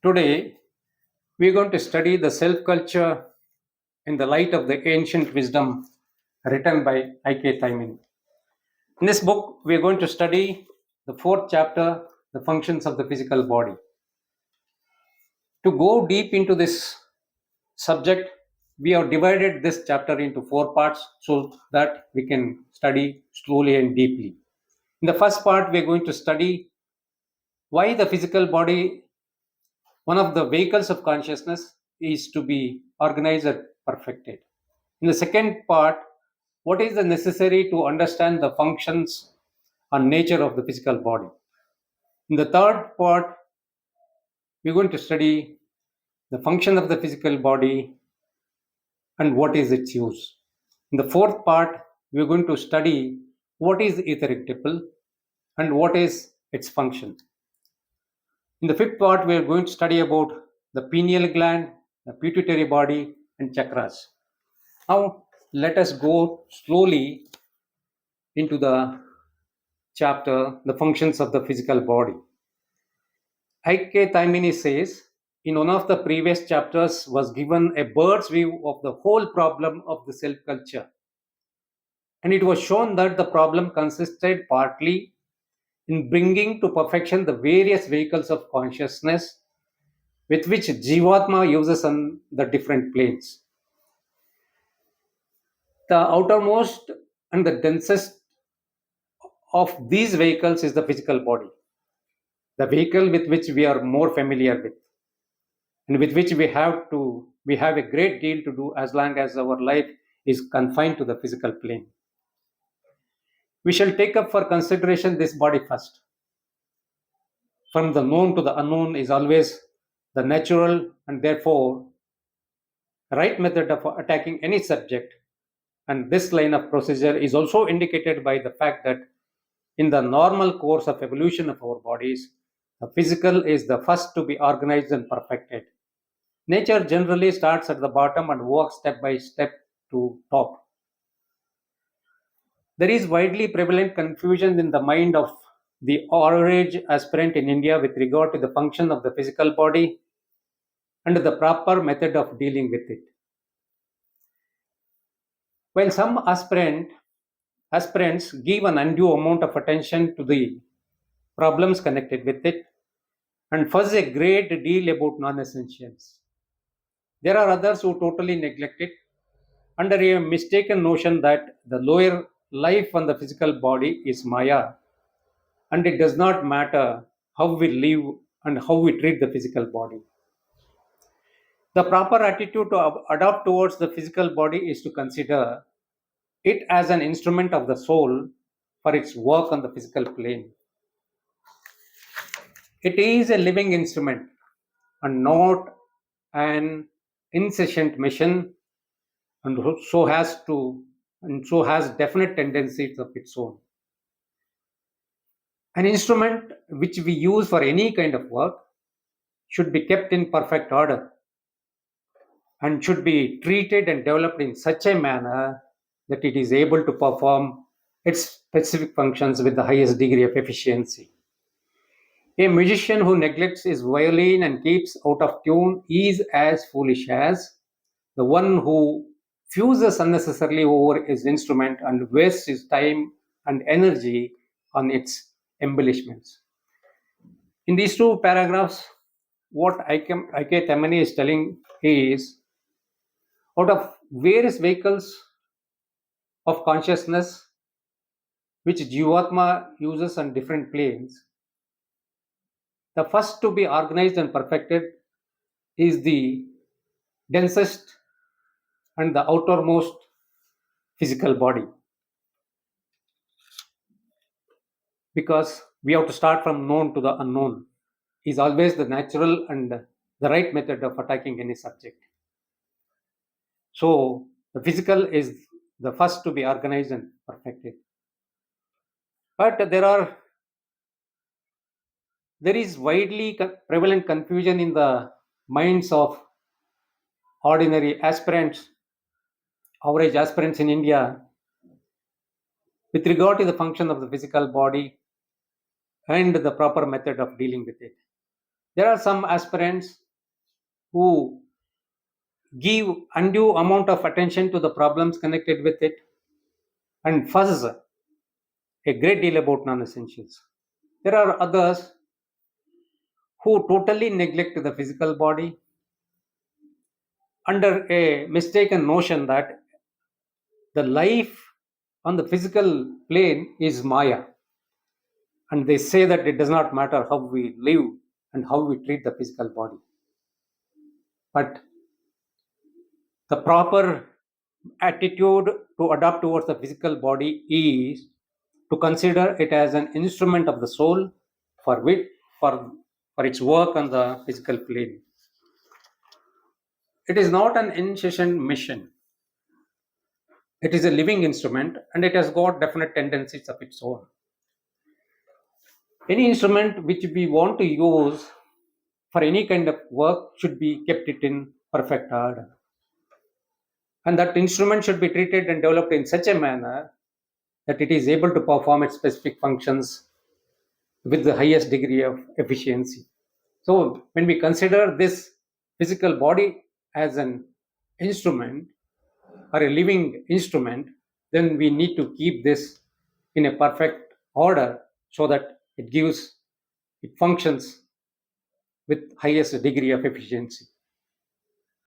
Today, we are going to study the self culture in the light of the ancient wisdom written by I.K. Taimin. In this book, we are going to study the fourth chapter, the functions of the physical body. To go deep into this subject, we have divided this chapter into four parts so that we can study slowly and deeply. In the first part, we are going to study why the physical body, one of the vehicles of consciousness, is to be organized and perfected. In the second part, what is the necessary to understand the functions and nature of the physical body? In the third part, we're going to study the function of the physical body and what is its use. In the fourth part, we're going to study what is etheric tipple and what is its function. In the fifth part, we are going to study about the pineal gland, the pituitary body, and chakras. Now, let us go slowly into the chapter, the functions of the physical body. I.K. Taimini says, in one of the previous chapters was given a bird's view of the whole problem of the self culture. And it was shown that the problem consisted partly in bringing to perfection the various vehicles of consciousness with which Jivatma uses on the different planes. The outermost and the densest of these vehicles is the physical body, the vehicle with which we are more familiar with, and with which we have a great deal to do as long as our life is confined to the physical plane. We shall take up for consideration this body first. From the known to the unknown is always the natural and therefore right method of attacking any subject. And this line of procedure is also indicated by the fact that in the normal course of evolution of our bodies, the physical is the first to be organized and perfected. Nature generally starts at the bottom and works step by step to top. There is widely prevalent confusion in the mind of the average aspirant in India with regard to the function of the physical body and the proper method of dealing with it. While some aspirants give an undue amount of attention to the problems connected with it and fuss a great deal about non-essentials. There are others who totally neglect it under a mistaken notion that the lower life on the physical body is Maya and it does not matter how we live and how we treat the physical body. The proper attitude to adopt towards the physical body is to consider it as an instrument of the soul for its work on the physical plane. It is a living instrument and not an incessant machine and so has definite tendencies of its own. An instrument which we use for any kind of work should be kept in perfect order and should be treated and developed in such a manner that it is able to perform its specific functions with the highest degree of efficiency. A musician who neglects his violin and keeps out of tune is as foolish as the one who fuses unnecessarily over his instrument and wastes his time and energy on its embellishments. In these two paragraphs, what I.K. Tamani is telling is out of various vehicles of consciousness which Jivatma uses on different planes, the first to be organized and perfected is the densest and the outermost physical body. Because we have to start from known to the unknown is always the natural and the right method of attacking any subject. So the physical is the first to be organized and perfected. But there is widely prevalent confusion in the minds of ordinary aspirants, average aspirants in India, with regard to the function of the physical body and the proper method of dealing with it. There are some aspirants who give undue amount of attention to the problems connected with it and fuss a great deal about non-essentials. There are others who totally neglect the physical body under a mistaken notion that the life on the physical plane is Maya. And they say that it does not matter how we live and how we treat the physical body. But the proper attitude to adapt towards the physical body is to consider it as an instrument of the soul for which for its work on the physical plane. It is not an in-session mission. It is a living instrument and it has got definite tendencies of its own. Any instrument which we want to use for any kind of work should be kept it in perfect order. And that instrument should be treated and developed in such a manner that it is able to perform its specific functions with the highest degree of efficiency. So, when we consider this physical body as an instrument or a living instrument, then we need to keep this in a perfect order so that it functions with highest degree of efficiency.